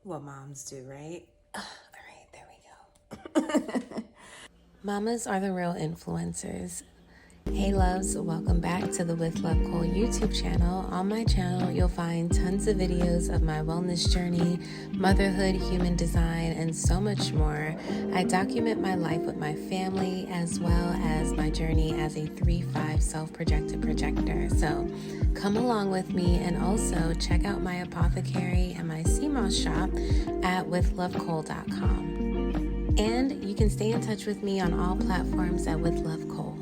what moms do, right? All right, there we go. Mamas are the real influencers. Hey loves, welcome back to the With Love Cole YouTube channel. On my channel, you'll find tons of videos of my wellness journey, motherhood, human design, and so much more. I document my life with my family as well as my journey as a 3/5 self-projected projector. So come along with me, and also check out my apothecary and my sea moss shop at withlovecole.com. And you can stay in touch with me on all platforms at With Love Cole.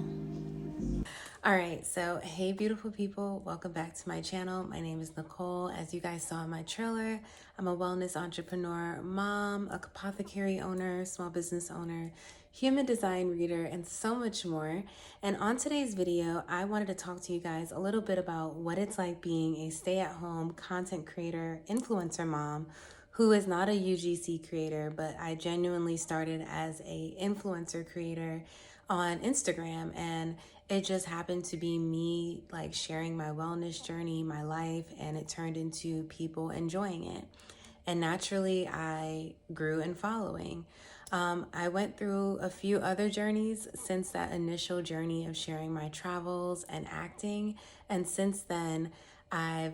All right, so hey beautiful people, welcome back to my channel. My name is Nicole. As you guys saw in my trailer, I'm a wellness entrepreneur, mom, a apothecary owner, small business owner, human design reader, and so much more. And on today's video, I wanted to talk to you guys a little bit about what it's like being a stay-at-home content creator, influencer mom, who is not a UGC creator, but I genuinely started as a influencer creator on Instagram, and it just happened to be me like sharing my wellness journey, my life, and it turned into people enjoying it. And naturally, I grew in following. I went through a few other journeys since that initial journey of sharing my travels and acting. And since then, I've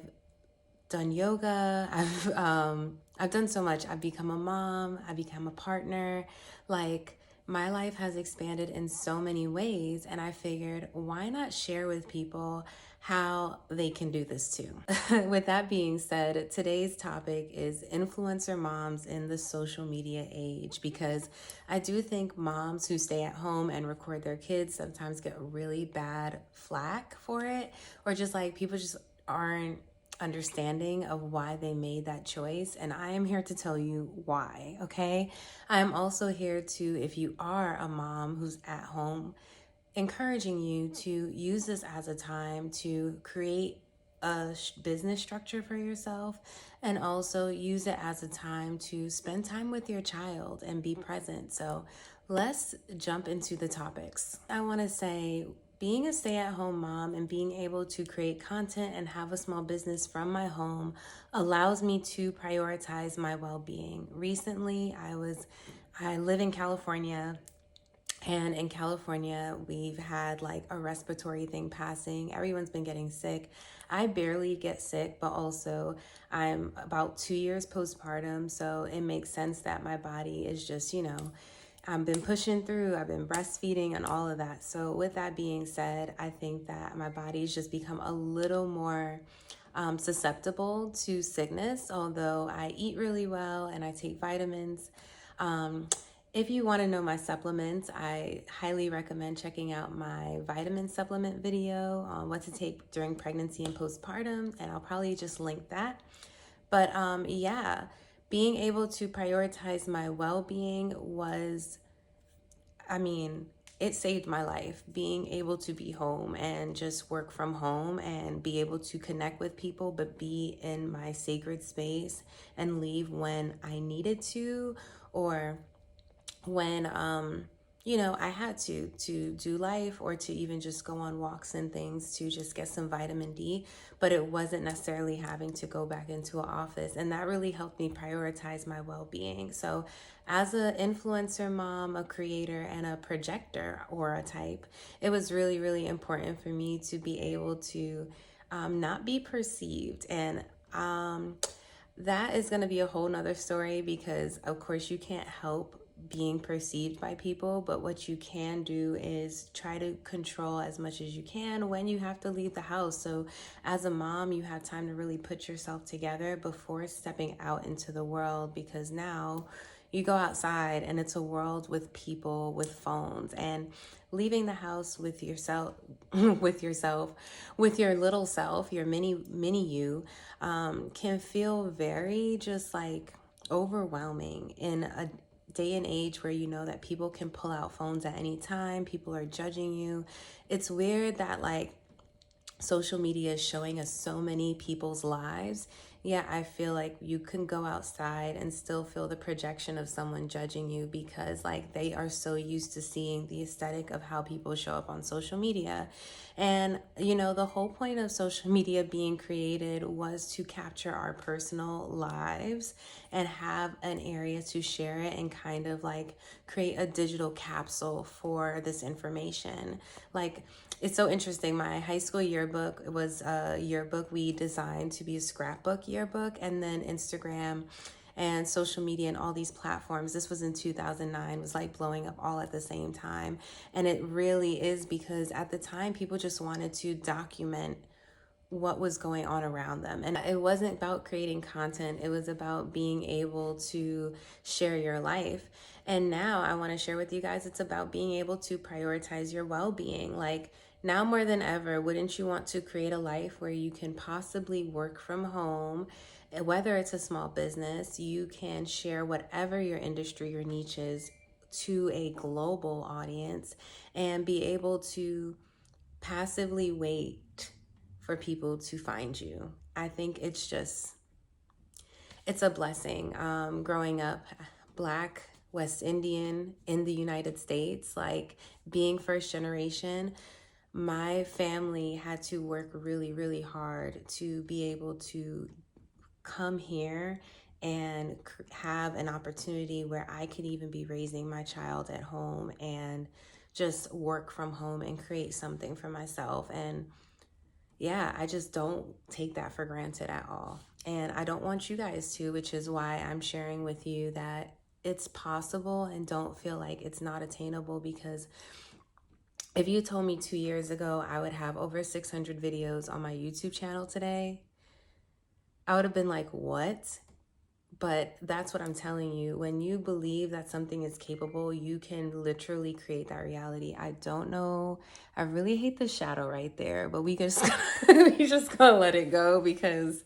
done yoga. I've done so much. I've become a mom. I've become a partner. Like, my life has expanded in so many ways, and I figured, why not share with people how they can do this too? With that being said, today's topic is influencer moms in the social media age, because I do think moms who stay at home and record their kids sometimes get really bad flack for it, or just like people just aren't understanding of why they made that choice. And I am here to tell you why, okay? I'm also here to, if you are a mom who's at home, encouraging you to use this as a time to create a business structure for yourself, and also use it as a time to spend time with your child and be present. So let's jump into the topics. I want to say, being a stay-at-home mom and being able to create content and have a small business from my home allows me to prioritize my well-being. Recently, I live in California, and in California, we've had like a respiratory thing passing. Everyone's been getting sick. I barely get sick, but also I'm about 2 years postpartum, so it makes sense that my body is just, I've been pushing through, I've been breastfeeding and all of that. So with that being said, I think that my body's just become a little more susceptible to sickness, although I eat really well and I take vitamins. If you want to know my supplements, I highly recommend checking out my vitamin supplement video on what to take during pregnancy and postpartum, and I'll probably just link that. But yeah, being able to prioritize my well-being was, it saved my life. Being able to be home and just work from home and be able to connect with people, but be in my sacred space and leave when I needed to, or when I had to do life, or to even just go on walks and things to just get some vitamin D, but it wasn't necessarily having to go back into an office. And that really helped me prioritize my well-being. So as an influencer mom, a creator, and a projector or a type, it was really, really important for me to be able to not be perceived. And that is going to be a whole nother story, because of course you can't help being perceived by people, but what you can do is try to control as much as you can when you have to leave the house. So as a mom, you have time to really put yourself together before stepping out into the world, because now you go outside and it's a world with people with phones. And leaving the house with yourself with your little self, your mini you, can feel very just like overwhelming in a day and age where you know that people can pull out phones at any time. People are judging you. It's weird that like social media is showing us so many people's lives. Yeah, I feel like you can go outside and still feel the projection of someone judging you, because like they are so used to seeing the aesthetic of how people show up on social media. And the whole point of social media being created was to capture our personal lives and have an area to share it and kind of like create a digital capsule for this information. Like, it's so interesting. My high school yearbook was a yearbook we designed to be a scrapbook yearbook, and then Instagram and social media and all these platforms, this was in 2009, was like blowing up all at the same time. And it really is because at the time people just wanted to document what was going on around them. And it wasn't about creating content, it was about being able to share your life. And now I want to share with you guys, it's about being able to prioritize your well-being. Like, now more than ever, wouldn't you want to create a life where you can possibly work from home? Whether it's a small business, you can share whatever your industry or niche is to a global audience and be able to passively wait for people to find you. I think it's a blessing. Growing up Black, West Indian in the United States, like being first generation, my family had to work really, really hard to be able to come here and have an opportunity where I could even be raising my child at home and just work from home and create something for myself. And yeah, I just don't take that for granted at all. And I don't want you guys to, which is why I'm sharing with you that it's possible, and don't feel like it's not attainable. Because if you told me 2 years ago I would have over 600 videos on my YouTube channel today, I would have been like, what? But that's what I'm telling you. When you believe that something is capable, you can literally create that reality. I don't know. I really hate the shadow right there, but we just gonna let it go, because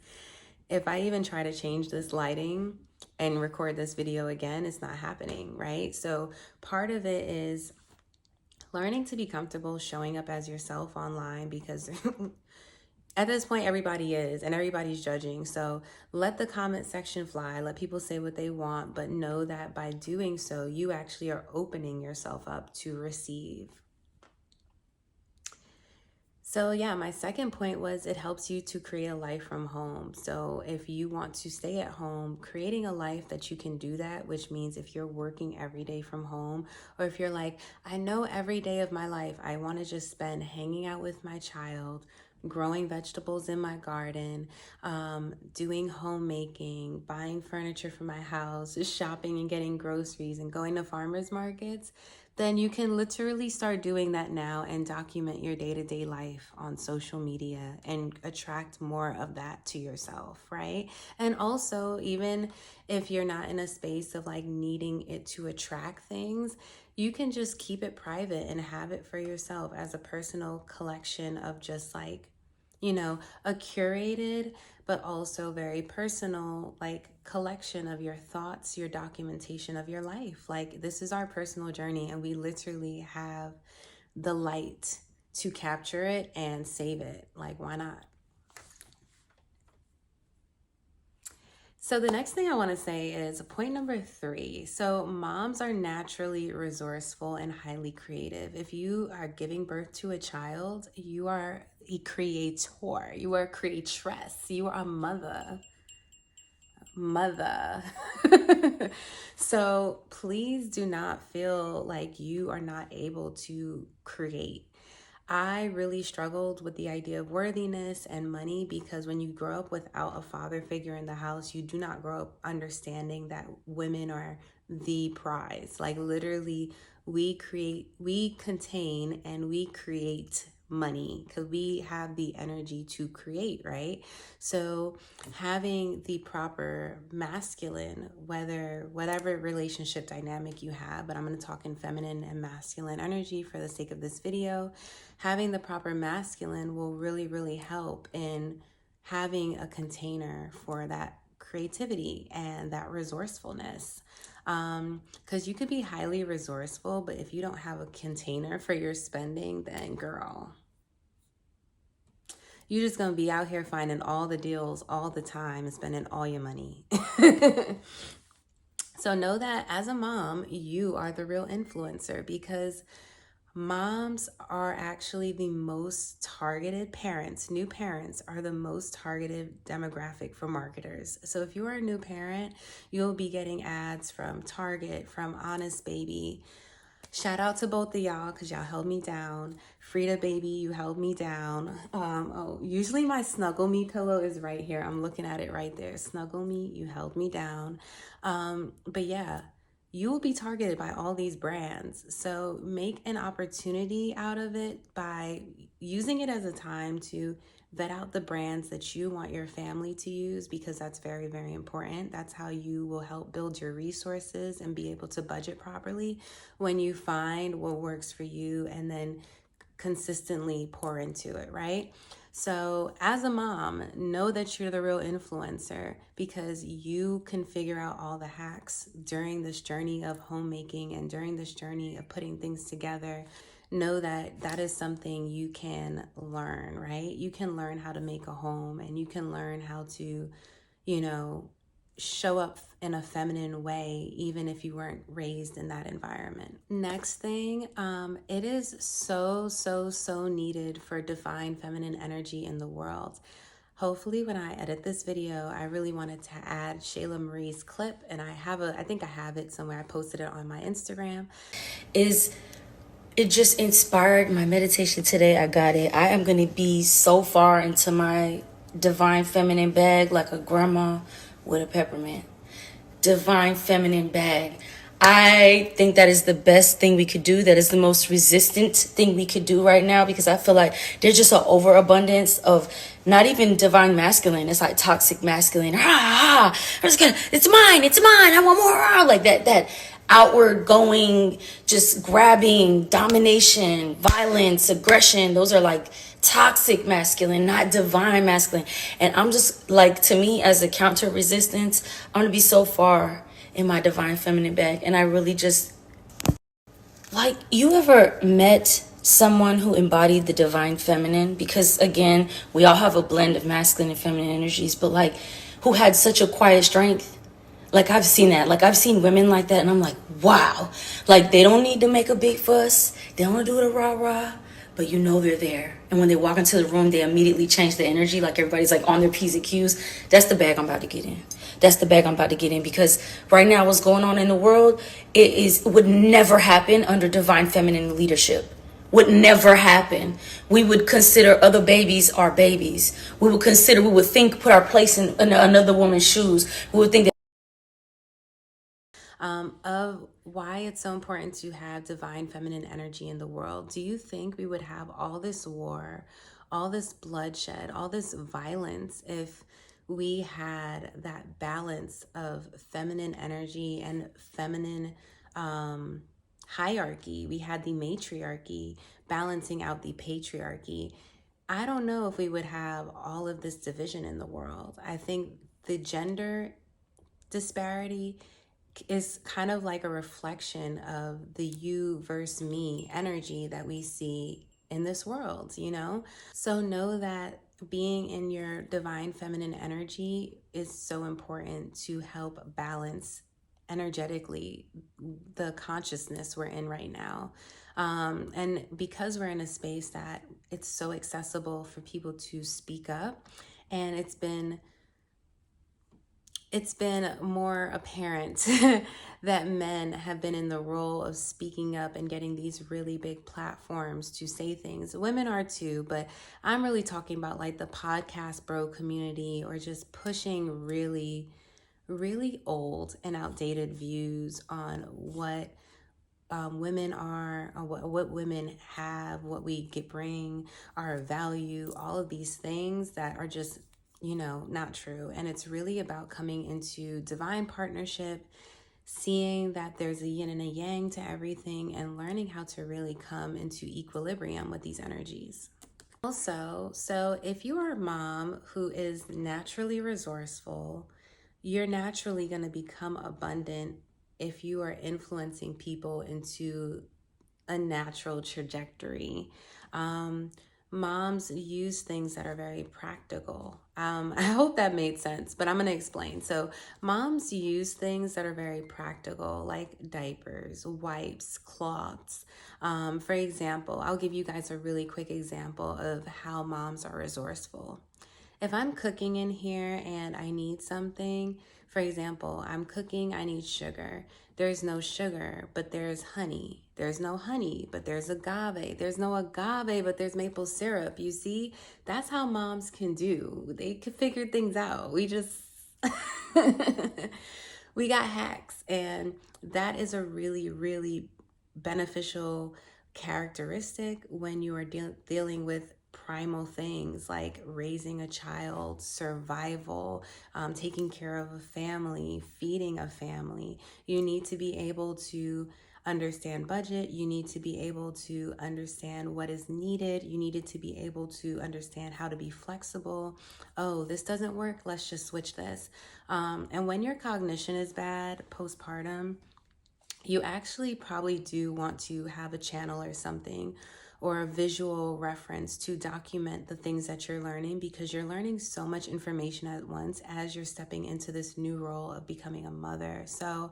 if I even try to change this lighting and record this video again, it's not happening, right? So part of it is learning to be comfortable showing up as yourself online, because at this point, everybody is, and everybody's judging. So let the comment section fly. Let people say what they want, but know that by doing so, you actually are opening yourself up to receive. So yeah, my second point was it helps you to create a life from home. So if you want to stay at home, creating a life that you can do that, which means if you're working every day from home, or if you're like, I know every day of my life, I want to just spend hanging out with my child, growing vegetables in my garden, doing homemaking, buying furniture for my house, shopping and getting groceries and going to farmers markets, then you can literally start doing that now and document your day-to-day life on social media and attract more of that to yourself, right? And also, even if you're not in a space of like needing it to attract things, you can just keep it private and have it for yourself as a personal collection of just like, you know, a curated but also very personal like collection of your thoughts, your documentation of your life. Like, this is our personal journey, and we literally have the light to capture it and save it. Like, why not? So the next thing I want to say is point number 3. So moms are naturally resourceful and highly creative. If you are giving birth to a child, you are a creator, you are a creatress, you are a mother. So please do not feel like you are not able to create. I really struggled with the idea of worthiness and money, because when you grow up without a father figure in the house, you do not grow up understanding that women are the prize. Like, literally, we contain and we create money because we have the energy to create, right? So having the proper masculine, whatever relationship dynamic you have, but I'm going to talk in feminine and masculine energy for the sake of this video, having the proper masculine will really, really help in having a container for that creativity and that resourcefulness. Because you could be highly resourceful, but if you don't have a container for your spending, then girl, you're just going to be out here finding all the deals all the time and spending all your money. So know that as a mom, you are the real influencer, because Moms are actually the most targeted parents. New parents are the most targeted demographic for marketers. So if you are a new parent, you'll be getting ads from Target, from Honest Baby. Shout out to both of y'all because y'all held me down. Frida baby, you held me down. Usually my Snuggle Me pillow is right here. I'm looking at it right there. Snuggle Me, you held me down. But yeah, you will be targeted by all these brands. So make an opportunity out of it by using it as a time to vet out the brands that you want your family to use, because that's very, very important. That's how you will help build your resources and be able to budget properly when you find what works for you and then consistently pour into it, right? So, as a mom, know that you're the real influencer because you can figure out all the hacks during this journey of homemaking and during this journey of putting things together. Know that that is something you can learn, right? You can learn how to make a home, and you can learn how to, you know, show up in a feminine way, even if you weren't raised in that environment. Next thing, it is so needed for divine feminine energy in the world. Hopefully when I edit this video, I really wanted to add Shayla Marie's clip, and I think I have it somewhere. I posted it on my Instagram. It just inspired my meditation today. I got it. I am going to be so far into my divine feminine bag like a grandma with a peppermint. Divine feminine bag. I think that is the best thing we could do. That is the most resistant thing we could do right now, because I feel like there's just an overabundance of not even divine masculine. It's like toxic masculine. It's mine. I want more. Like that outward going, just grabbing, domination, violence, aggression. Those are like toxic masculine, not divine masculine. And I'm just like, to me, as a counter resistance, I'm gonna be so far in my divine feminine bag. And I really just, like, you ever met someone who embodied the divine feminine? Because again, we all have a blend of masculine and feminine energies, but like, who had such a quiet strength? Like, I've seen that. Like, I've seen women like that, and I'm like, wow. Like, they don't need to make a big fuss. They don't do the rah-rah, but you know they're there. And when they walk into the room, they immediately change the energy. Like, everybody's like on their P's and Q's. That's the bag I'm about to get in. That's the bag I'm about to get in, because right now what's going on in the world, it would never happen under divine feminine leadership. Would never happen. We would consider other babies our babies. We would think, put our place in another woman's shoes. We would think that of why it's so important to have divine feminine energy in the world. Do you think we would have all this war, all this bloodshed, all this violence if we had that balance of feminine energy and feminine hierarchy? We had the matriarchy balancing out the patriarchy. I don't know if we would have all of this division in the world. I think the gender disparity is kind of like a reflection of the you versus me energy that we see in this world, you know? So know that being in your divine feminine energy is so important to help balance energetically the consciousness we're in right now. And because we're in a space that it's so accessible for people to speak up, and it's been more apparent that men have been in the role of speaking up and getting these really big platforms to say things. Women are too, but I'm really talking about like the podcast bro community, or just pushing really, really old and outdated views on what women are, or what women have, what we bring, our value, all of these things that are just, not true. And it's really about coming into divine partnership, seeing that there's a yin and a yang to everything, and learning how to really come into equilibrium with these energies. Also, so if you are a mom who is naturally resourceful, you're naturally going to become abundant if you are influencing people into a natural trajectory. Moms use things that are very practical. I hope that made sense, but I'm going to explain. So, moms use things that are very practical, like diapers, wipes, cloths. For example, I'll give you guys a really quick example of how moms are resourceful. If I'm cooking in here and I need something, for example, I'm cooking, I need sugar. There's no sugar, but there's honey. There's no honey, but there's agave. There's no agave, but there's maple syrup. You see, that's how moms can do. They can figure things out. We just, we got hacks. And that is a really, really beneficial characteristic when you are dealing with primal things like raising a child, survival, taking care of a family, feeding a family. You need to be able to understand budget. You need to be able to understand what is needed. You needed to be able to understand how to be flexible. Oh, this doesn't work. Let's just switch this. And when your cognition is bad postpartum, you actually probably do want to have a channel or something or a visual reference to document the things that you're learning, because you're learning so much information at once as you're stepping into this new role of becoming a mother. So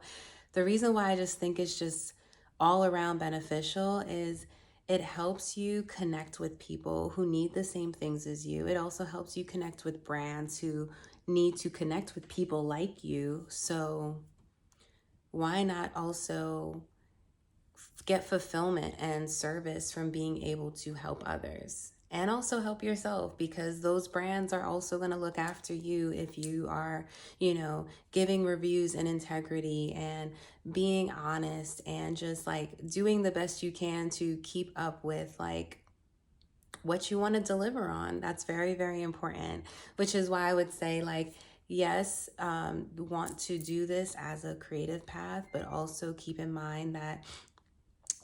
the reason why I just think it's just all around beneficial is it helps you connect with people who need the same things as you. It also helps you connect with brands who need to connect with people like you. So why not also get fulfillment and service from being able to help others and also help yourself, because those brands are also going to look after you if you are, giving reviews in integrity and being honest and just like doing the best you can to keep up with like what you want to deliver on. That's very, very important, which is why I would say like, yes, want to do this as a creative path, but also keep in mind that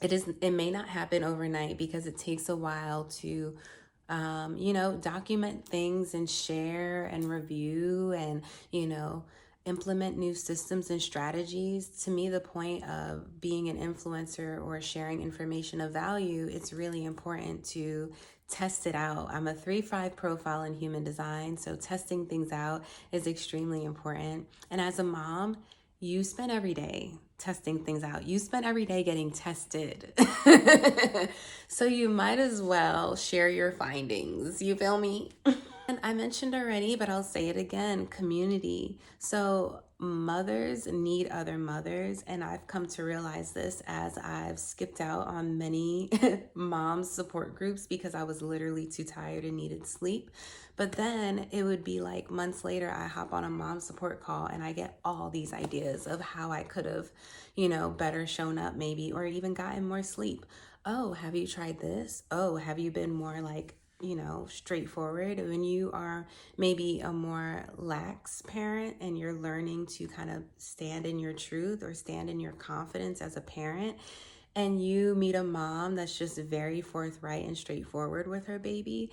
it may not happen overnight, because it takes a while to document things and share and review and implement new systems and strategies. To me, the point of being an influencer or sharing information of value, it's really important to test it out. I'm a 3-5 profile in human design, so testing things out is extremely important. And as a mom, you spend every day testing things out. You spend every day getting tested. So you might as well share your findings. You feel me? And I mentioned already, but I'll say it again, community. So mothers need other mothers. And I've come to realize this as I've skipped out on many mom support groups because I was literally too tired and needed sleep. But then it would be like months later, I hop on a mom support call and I get all these ideas of how I could have, better shown up maybe, or even gotten more sleep. Oh, have you tried this? Oh, have you been more like, straightforward? When you are maybe a more lax parent and you're learning to kind of stand in your truth or stand in your confidence as a parent, and you meet a mom that's just very forthright and straightforward with her baby,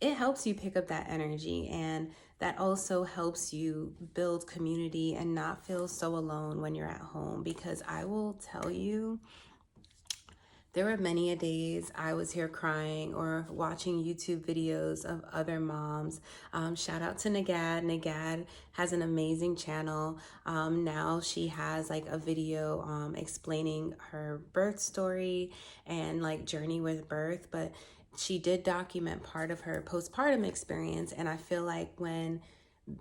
it helps you pick up that energy, and that also helps you build community and not feel so alone when you're at home. Because I will tell you, there were many a days I was here crying or watching YouTube videos of other moms. Shout out to Nagad. Nagad has an amazing channel. Now she has like a video explaining her birth story and like journey with birth, but she did document part of her postpartum experience. And I feel like when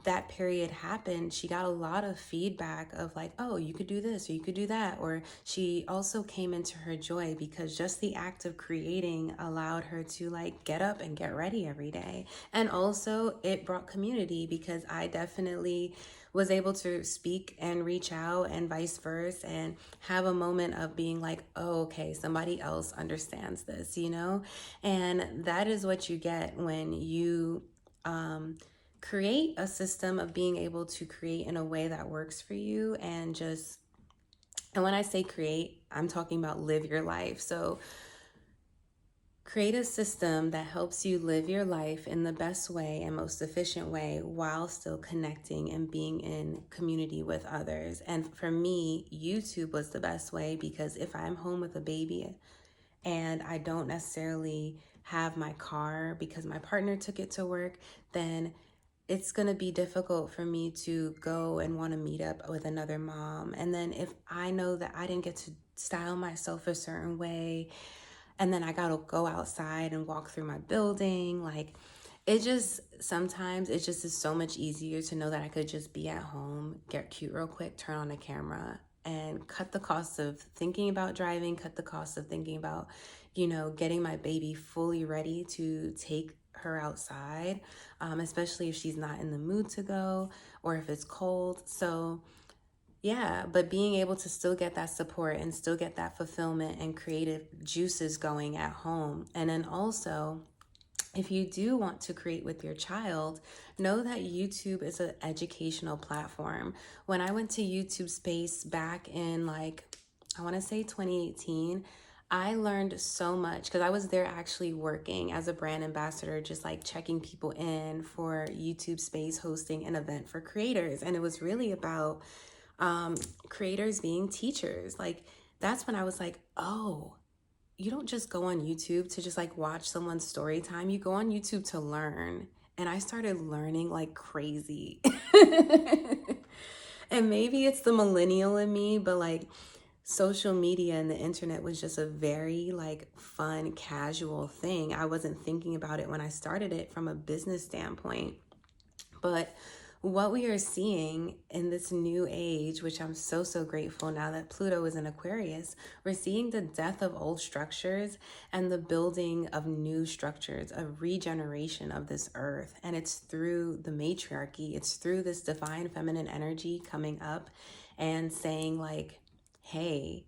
that period happened, she got a lot of feedback of like, oh, you could do this or you could do that. Or she also came into her joy because just the act of creating allowed her to like get up and get ready every day. And also it brought community, because I definitely was able to speak and reach out and vice versa and have a moment of being like, oh, okay, somebody else understands this, And that is what you get when you create a system of being able to create in a way that works for you. And when I say create, I'm talking about live your life. So create a system that helps you live your life in the best way and most efficient way while still connecting and being in community with others. And for me, YouTube was the best way, because if I'm home with a baby and I don't necessarily have my car because my partner took it to work, then it's going to be difficult for me to go and want to meet up with another mom. And then if I know that I didn't get to style myself a certain way, and then I got to go outside and walk through my building, like it just sometimes it just is so much easier to know that I could just be at home, get cute real quick, turn on a camera, and cut the cost of thinking about driving, cut the cost of thinking about, getting my baby fully ready to take her outside, especially if she's not in the mood to go or if it's cold. So, yeah, but being able to still get that support and still get that fulfillment and creative juices going at home. And then also, if you do want to create with your child, know that YouTube is an educational platform. When I went to YouTube Space back in I want to say 2018, I learned so much because I was there actually working as a brand ambassador, just like checking people in for YouTube Space, hosting an event for creators. And it was really about creators being teachers. Like, that's when I was like, oh, you don't just go on YouTube to just like watch someone's story time. You go on YouTube to learn. And I started learning like crazy. And maybe it's the millennial in me, but like social media and the internet was just a very like fun, casual thing. I wasn't thinking about it when I started it from a business standpoint. But what we are seeing in this new age, which I'm so, so grateful now that Pluto is in Aquarius, we're seeing the death of old structures and the building of new structures, a regeneration of this earth. And it's through the matriarchy, it's through this divine feminine energy coming up and saying like, hey,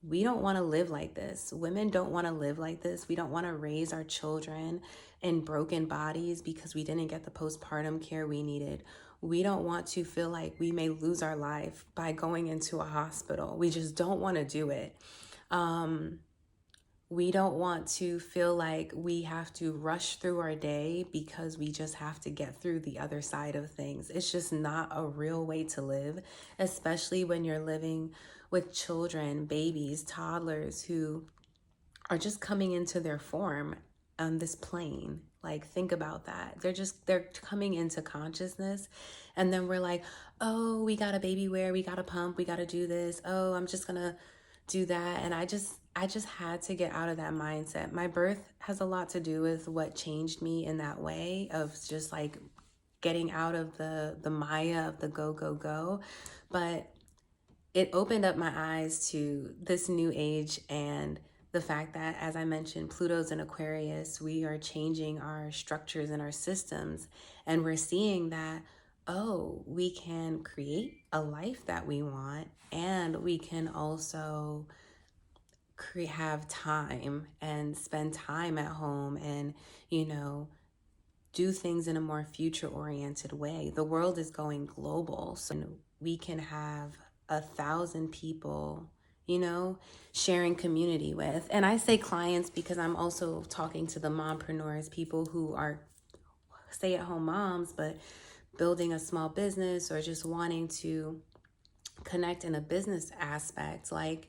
we don't want to live like this. Women don't want to live like this. We don't want to raise our children in broken bodies because we didn't get the postpartum care we needed. We don't want to feel like we may lose our life by going into a hospital. We just don't want to do it. We don't want to feel like we have to rush through our day because we just have to get through the other side of things. It's just not a real way to live, especially when you're living with children, babies, toddlers who are just coming into their form on this plane. Like, think about that. They're coming into consciousness. And then we're like, oh, we got a baby wear, we got a pump, we got to do this. Oh, I'm just going to do that. And I just had to get out of that mindset. My birth has a lot to do with what changed me in that way of just like getting out of the Maya of the go, go, go. But it opened up my eyes to this new age and the fact that, as I mentioned, Pluto's in Aquarius, we are changing our structures and our systems. And we're seeing that, oh, we can create a life that we want, and we can also have time and spend time at home and, do things in a more future oriented way. The world is going global, so we can have 1,000 people, sharing community with. And I say clients because I'm also talking to the mompreneurs, people who are stay at home moms, but building a small business or just wanting to connect in a business aspect. Like,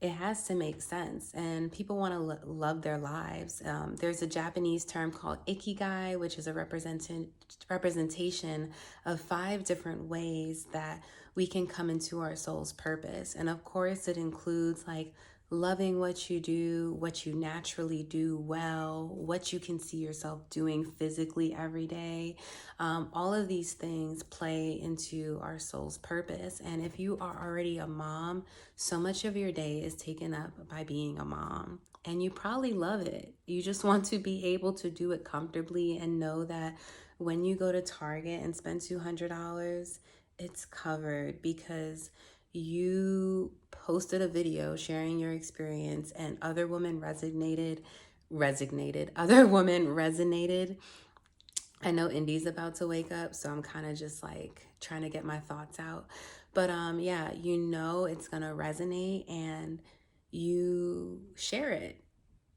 it has to make sense, and people want to love their lives. There's a Japanese term called ikigai, which is a representation of 5 different ways that we can come into our soul's purpose. And of course, it includes like loving what you do, what you naturally do well, what you can see yourself doing physically every day. All of these things play into our soul's purpose. And if you are already a mom, so much of your day is taken up by being a mom. And you probably love it. You just want to be able to do it comfortably and know that when you go to Target and spend $200, it's covered because you posted a video sharing your experience and other women other women resonated. I know Indy's about to wake up, so I'm kind of just like trying to get my thoughts out. But yeah, it's gonna resonate and you share it.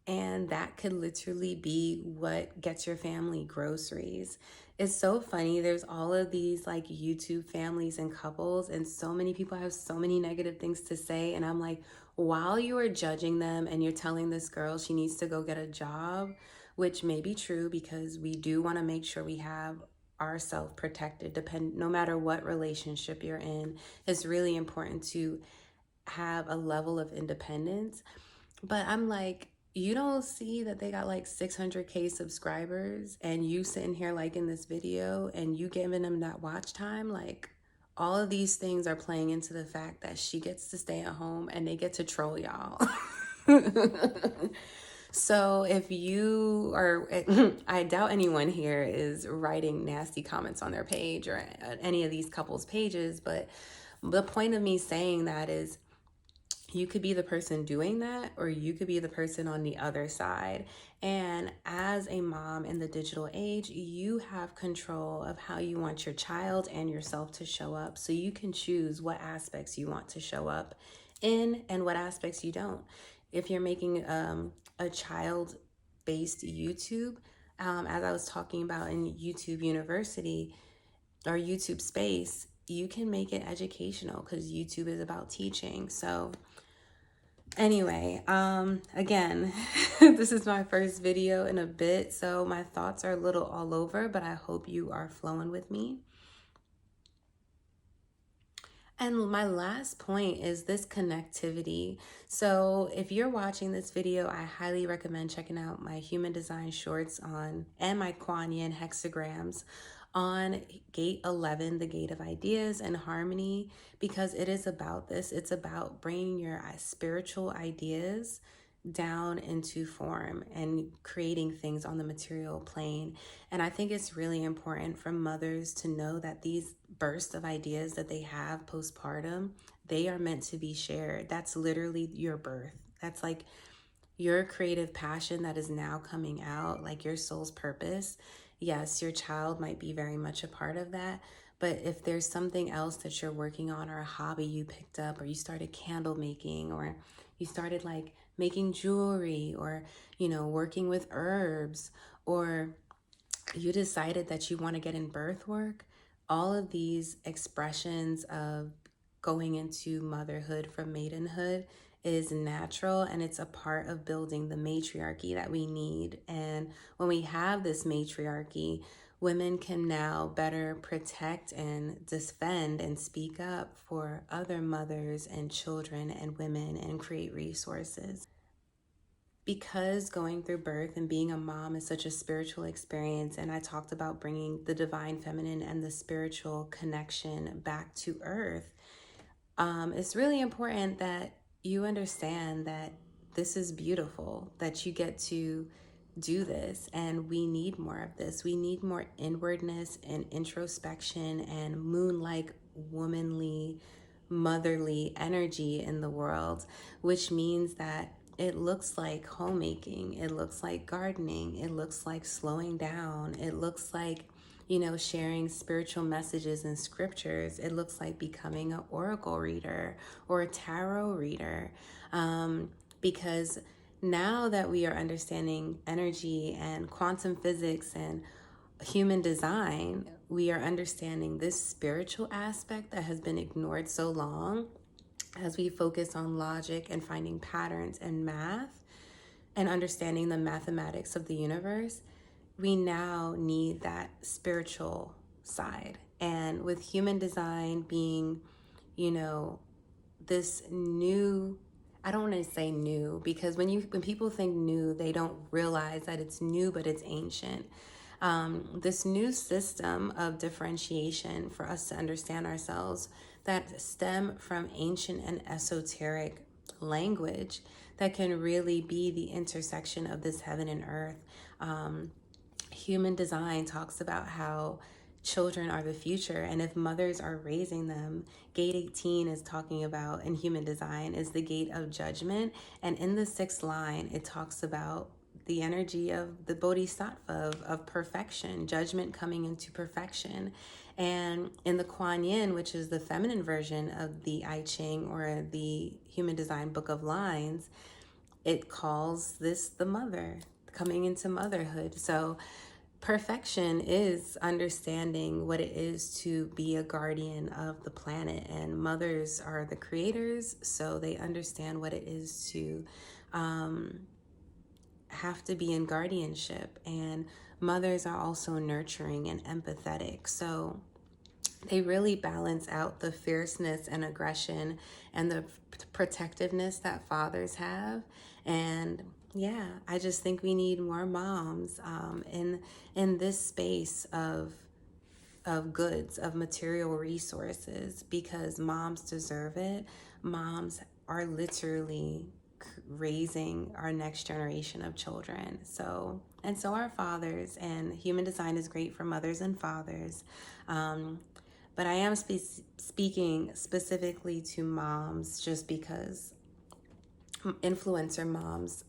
And that could literally be what gets your family groceries. It's so funny. There's all of these like YouTube families and couples, and so many people have so many negative things to say. And I'm like, while you are judging them and you're telling this girl she needs to go get a job, which may be true because we do want to make sure we have ourselves protected, no matter what relationship you're in. It's really important to have a level of independence. But I'm like, you don't see that they got like 600K subscribers and you sitting here like in this video and you giving them that watch time. Like, all of these things are playing into the fact that she gets to stay at home and they get to troll y'all. So if you are, I doubt anyone here is writing nasty comments on their page or any of these couples' pages, but the point of me saying that is, you could be the person doing that, or you could be the person on the other side. And as a mom in the digital age, you have control of how you want your child and yourself to show up. So you can choose what aspects you want to show up in and what aspects you don't. If you're making a child-based YouTube, as I was talking about in YouTube University or YouTube Space, you can make it educational because YouTube is about teaching. So anyway, again, this is my first video in a bit, so my thoughts are a little all over, but I hope you are flowing with me. And my last point is this connectivity. So if you're watching this video, I highly recommend checking out my human design shorts and my Kuan Yin hexagrams on gate 11, the gate of ideas and harmony, because it is about this. It's about bringing your spiritual ideas down into form and creating things on the material plane. And I think it's really important for mothers to know that these bursts of ideas that they have postpartum, they are meant to be shared. That's literally your birth. That's like your creative passion that is now coming out, like your soul's purpose. Yes, your child might be very much a part of that. But if there's something else that you're working on, or a hobby you picked up, or you started candle making, or you started like making jewelry, or, working with herbs, or you decided that you want to get in birth work, all of these expressions of going into motherhood from maidenhood is natural, and it's a part of building the matriarchy that we need. And when we have this matriarchy, women can now better protect and defend and speak up for other mothers and children and women and create resources. Because going through birth and being a mom is such a spiritual experience, and I talked about bringing the divine feminine and the spiritual connection back to earth, it's really important that you understand that this is beautiful, that you get to do this, and we need more of this. We need more inwardness and introspection and moon-like, womanly, motherly energy in the world, which means that it looks like homemaking, it looks like gardening, it looks like slowing down, it looks like, sharing spiritual messages and scriptures. It looks like becoming an oracle reader or a tarot reader, because now that we are understanding energy and quantum physics and human design, we are understanding this spiritual aspect that has been ignored so long. As we focus on logic and finding patterns and math and understanding the mathematics of the universe, we now need that spiritual side. And with human design being, this new, I don't want to say new, because when people think new, they don't realize that it's new, but it's ancient. This new system of differentiation for us to understand ourselves that stem from ancient and esoteric language that can really be the intersection of this heaven and earth. Human design talks about how children are the future, and if mothers are raising them, gate 18 is talking about, in human design, is the gate of judgment. And in the 6th line, it talks about the energy of the bodhisattva, of perfection, judgment coming into perfection. And in the Kuan Yin, which is the feminine version of the I Ching or the human design book of lines, it calls this the mother, coming into motherhood. So perfection is understanding what it is to be a guardian of the planet, and mothers are the creators, so they understand what it is to have to be in guardianship. And mothers are also nurturing and empathetic. So they really balance out the fierceness and aggression and the protectiveness that fathers have. And yeah, I just think we need more moms in this space of goods, of material resources, because moms deserve it. Moms are literally raising our next generation of children. So, and so are fathers, and human design is great for mothers and fathers. But I am speaking specifically to moms just because influencer moms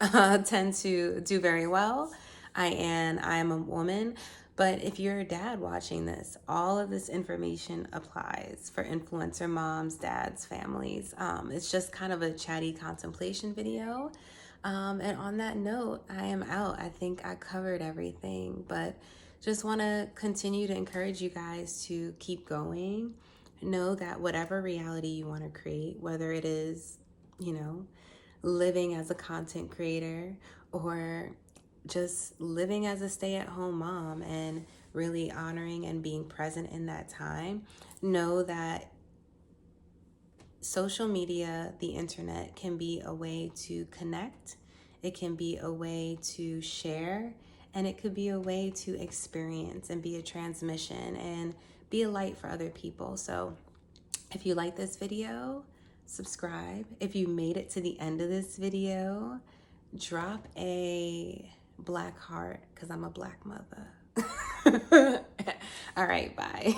tend to do very well. I am a woman, but if you're a dad watching this, all of this information applies for influencer moms, dads, families. It's just kind of a chatty contemplation video. And on that note, I am out. I think I covered everything, but just want to continue to encourage you guys to keep going. Know that whatever reality you want to create, whether it is, you know, living as a content creator or just living as a stay-at-home mom and really honoring and being present in that time, know that social media, the internet, can be a way to connect. It can be a way to share, and it could be a way to experience and be a transmission and be a light for other people. So if you like this video, subscribe. If you made it to the end of this video, drop a black heart because I'm a black mother. All right, bye.